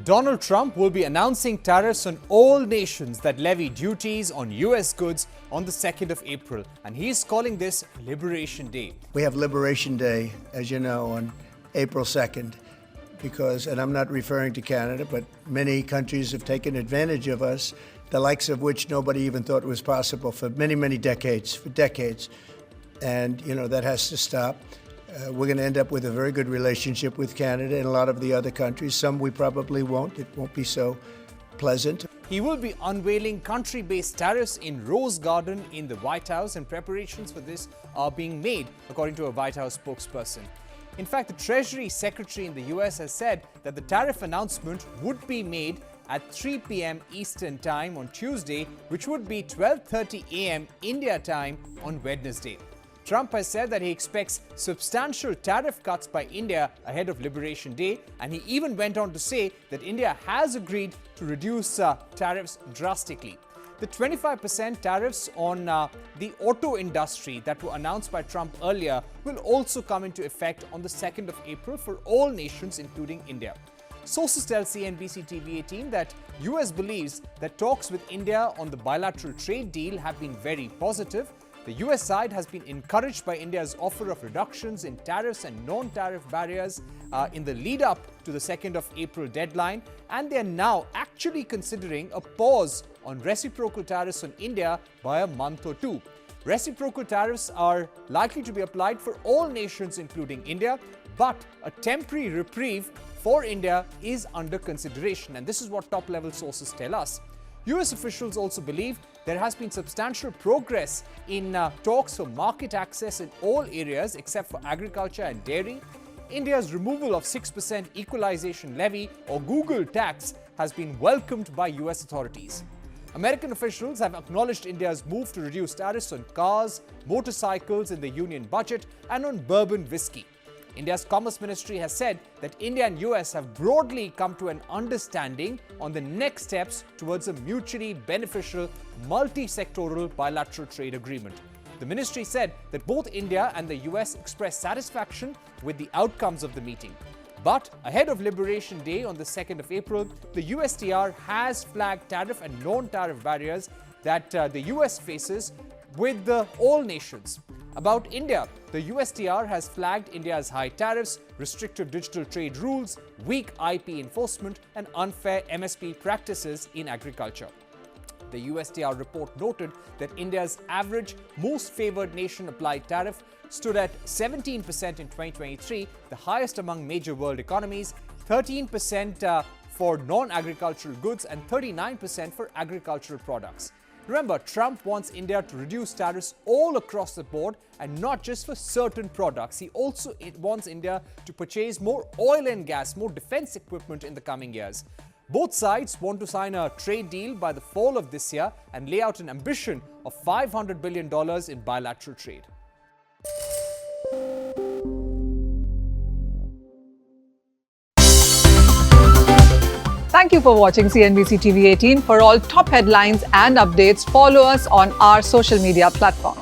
Donald Trump will be announcing tariffs on all nations that levy duties on US goods on the 2nd of April, and he's calling this Liberation Day. We have Liberation Day, as you know, on April 2nd, because, and I'm not referring to Canada, but many countries have taken advantage of us, the likes of which nobody even thought was possible for many, many decades, And, that has to stop. We're going to end up with a very good relationship with Canada and a lot of the other countries. Some we probably won't. It won't be so pleasant. He will be unveiling country-based tariffs in Rose Garden in the White House, and preparations for this are being made, according to a White House spokesperson. In fact, the Treasury Secretary in the US has said that the tariff announcement would be made at 3 p.m. Eastern Time on Tuesday, which would be 12:30 a.m. India time on Wednesday. Trump has said that he expects substantial tariff cuts by India ahead of Liberation Day, and he even went on to say that India has agreed to reduce tariffs drastically. The 25% tariffs on the auto industry that were announced by Trump earlier will also come into effect on the 2nd of April for all nations, including India. Sources tell CNBC TV18 that US believes that talks with India on the bilateral trade deal have been very positive. The US side has been encouraged by India's offer of reductions in tariffs and non-tariff barriers in the lead up to the 2nd of April deadline, and they are now actually considering a pause on reciprocal tariffs on India by a month or two. Reciprocal tariffs are likely to be applied for all nations, including India, but a temporary reprieve for India is under consideration, and this is what top-level sources tell us. US officials also believe there has been substantial progress in talks for market access in all areas except for agriculture and dairy. India's removal of 6% equalization levy or Google tax has been welcomed by US authorities. American officials have acknowledged India's move to reduce tariffs on cars, motorcycles in the union budget, and on bourbon whiskey. India's Commerce Ministry has said that India and US have broadly come to an understanding on the next steps towards a mutually beneficial multi-sectoral bilateral trade agreement. The ministry said that both India and the US expressed satisfaction with the outcomes of the meeting. But ahead of Liberation Day on the 2nd of April, the USTR has flagged tariff and non-tariff barriers that the US faces with all nations. About India, the USTR has flagged India's high tariffs, restrictive digital trade rules, weak IP enforcement, and unfair MSP practices in agriculture. The USTR report noted that India's average most favored nation applied tariff stood at 17% in 2023, the highest among major world economies, 13% for non-agricultural goods, and 39% for agricultural products. Remember, Trump wants India to reduce tariffs all across the board and not just for certain products. He also wants India to purchase more oil and gas, more defense equipment in the coming years. Both sides want to sign a trade deal by the fall of this year and lay out an ambition of $500 billion in bilateral trade. Thank you for watching CNBC TV18. For all top headlines and updates, follow us on our social media platforms.